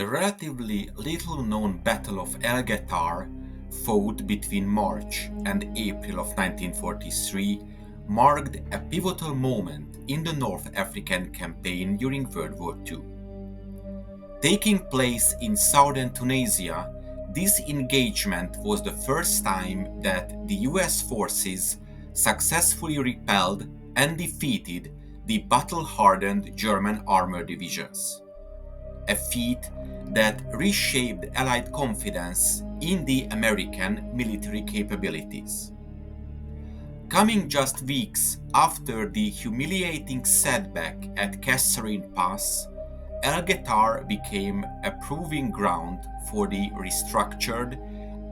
The relatively little-known Battle of El Guettar, fought between March and April of 1943, marked a pivotal moment in the North African campaign during World War II. Taking place in southern Tunisia, this engagement was the first time that the US forces successfully repelled and defeated the battle-hardened German armor divisions, a feat that reshaped Allied confidence in the American military capabilities. Coming just weeks after the humiliating setback at Kasserine Pass, El Guettar became a proving ground for the restructured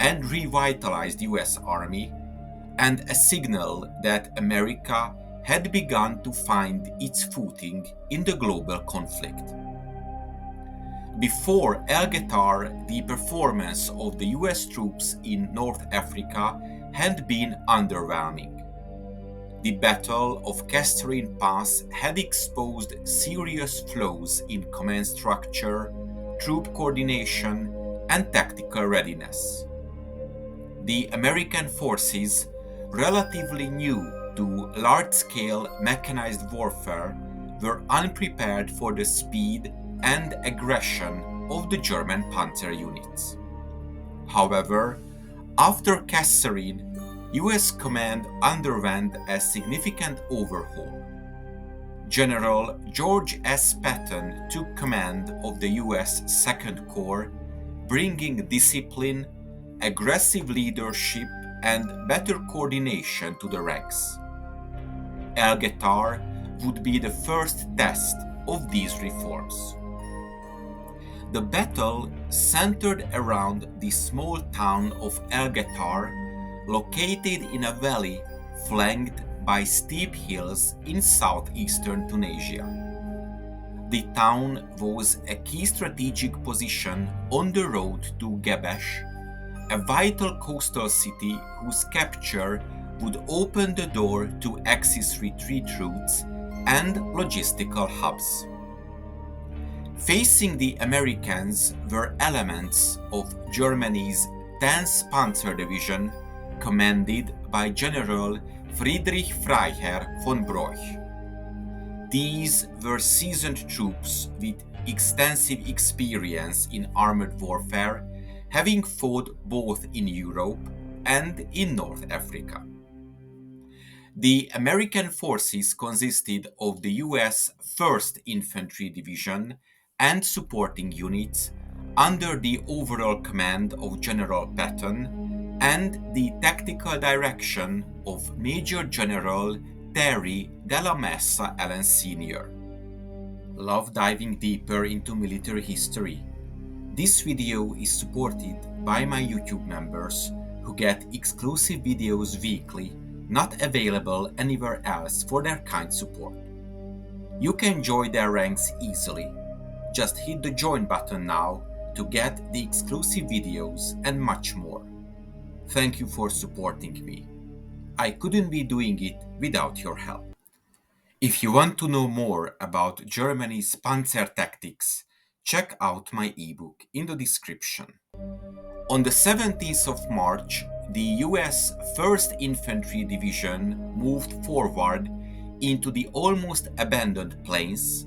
and revitalized US Army, and a signal that America had begun to find its footing in the global conflict. Before El Guettar, the performance of the US troops in North Africa had been underwhelming. The Battle of Kasserine Pass had exposed serious flaws in command structure, troop coordination, and tactical readiness. The American forces, relatively new to large-scale mechanized warfare, were unprepared for the speed and aggression of the German Panzer units. However, after Kasserine, US command underwent a significant overhaul. General George S. Patton took command of the US Second Corps, bringing discipline, aggressive leadership, and better coordination to the ranks. El Guettar would be the first test of these reforms. The battle centered around the small town of El Guettar, located in a valley flanked by steep hills in southeastern Tunisia. The town was a key strategic position on the road to Gebesh, a vital coastal city whose capture would open the door to Axis retreat routes and logistical hubs. Facing the Americans were elements of Germany's 10th Panzer Division, commanded by General Friedrich Freiherr von Broich. These were seasoned troops with extensive experience in armored warfare, having fought both in Europe and in North Africa. The American forces consisted of the US 1st Infantry Division and supporting units under the overall command of General Patton and the tactical direction of Major General Terry de la Mesa Allen Sr. Love diving deeper into military history? This video is supported by my YouTube members who get exclusive videos weekly, not available anywhere else for their kind support. You can join their ranks easily. Just hit the join button now to get the exclusive videos and much more. Thank you for supporting me. I couldn't be doing it without your help. If you want to know more about Germany's Panzer tactics, check out my ebook in the description. On the 17th of March, the US 1st Infantry Division moved forward into the almost abandoned plains,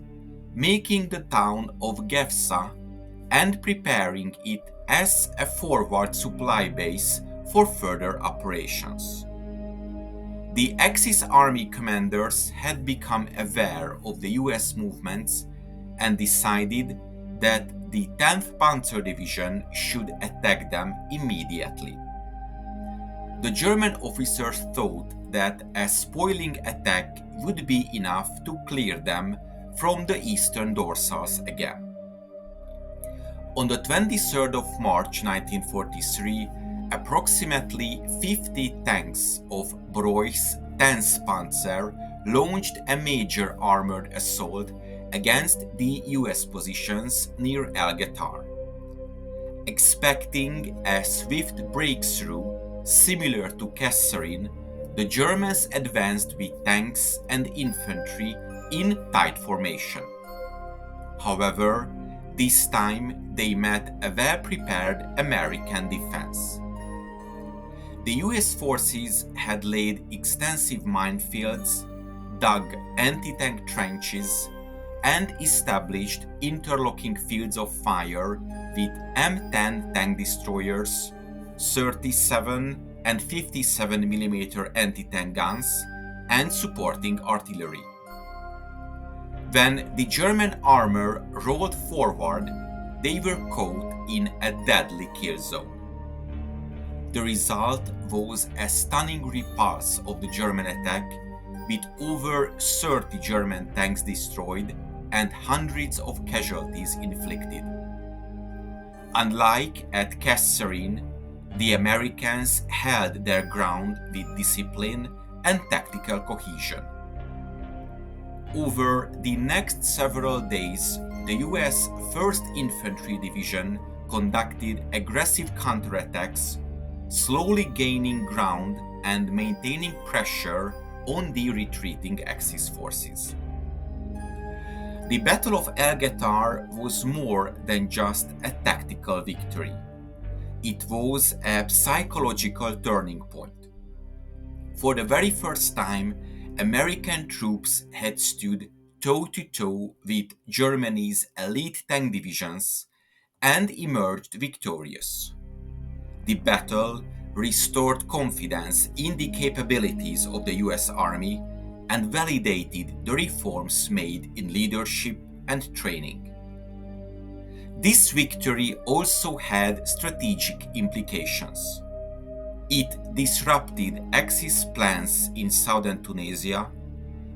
making the town of Gefsa and preparing it as a forward supply base for further operations. The Axis army commanders had become aware of the US movements and decided that the 10th Panzer Division should attack them immediately. The German officers thought that a spoiling attack would be enough to clear them from the eastern dorsals again. On the 23rd of March 1943, approximately 50 tanks of Broich's 10th Panzer launched a major armored assault against the US positions near El Guettar. Expecting a swift breakthrough similar to Kasserine, the Germans advanced with tanks and infantry in tight formation. However, This time they met a well-prepared American defense. The US forces had laid extensive minefields, dug anti-tank trenches, and established interlocking fields of fire with M10 tank destroyers, 37 and 57 mm anti-tank guns, and supporting artillery. When the German armor rolled forward, they were caught in a deadly kill zone. The result was a stunning repulse of the German attack, with over 30 German tanks destroyed and hundreds of casualties inflicted. Unlike at Kasserine, the Americans held their ground with discipline and tactical cohesion. Over the next several days, the US 1st Infantry Division conducted aggressive counterattacks, slowly gaining ground and maintaining pressure on the retreating Axis forces. The Battle of Guettar was more than just a tactical victory. It was a psychological turning point. For the very first time, American troops had stood toe-to-toe with Germany's elite tank divisions and emerged victorious. The battle restored confidence in the capabilities of the US Army and validated the reforms made in leadership and training. This victory also had strategic implications. It disrupted Axis plans in southern Tunisia,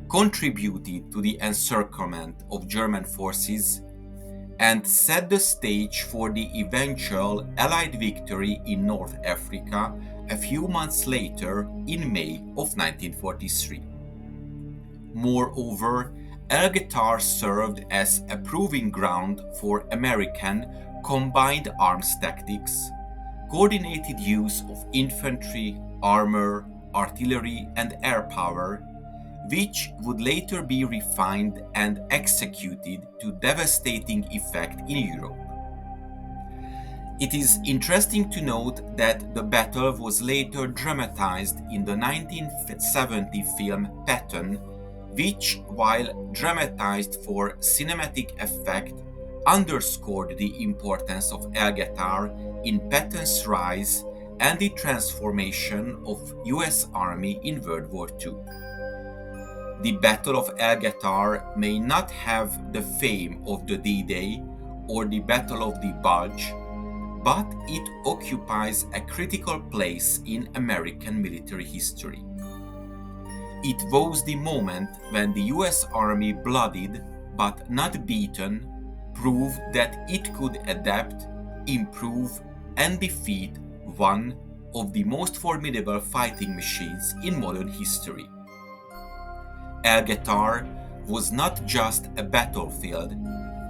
contributed to the encirclement of German forces, and set the stage for the eventual Allied victory in North Africa a few months later in May of 1943. Moreover, Guettar served as a proving ground for American combined arms tactics, coordinated use of infantry, armor, artillery, and air power, which would later be refined and executed to devastating effect in Europe. It is interesting to note that the battle was later dramatized in the 1970 film PATTON, which, while dramatized for cinematic effect, underscored the importance of Guettar in Patton's rise and the transformation of US Army in World War II. The Battle of Guettar may not have the fame of the D-Day or the Battle of the Bulge, but it occupies a critical place in American military history. It was the moment when the US Army, bloodied but not beaten, proved that it could adapt, improve, and defeat one of the most formidable fighting machines in modern history. Guettar was not just a battlefield,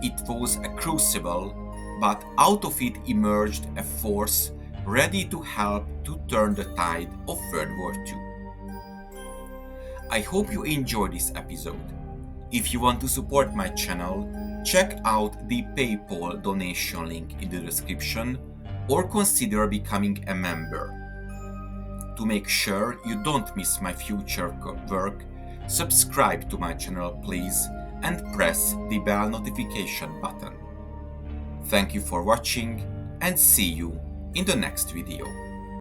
it was a crucible, but out of it emerged a force ready to help to turn the tide of World War II. I hope you enjoyed this episode. If you want to support my channel, check out the PayPal donation link in the description or consider becoming a member. To make sure you don't miss my future work, subscribe to my channel please and press the bell notification button. Thank you for watching and see you in the next video.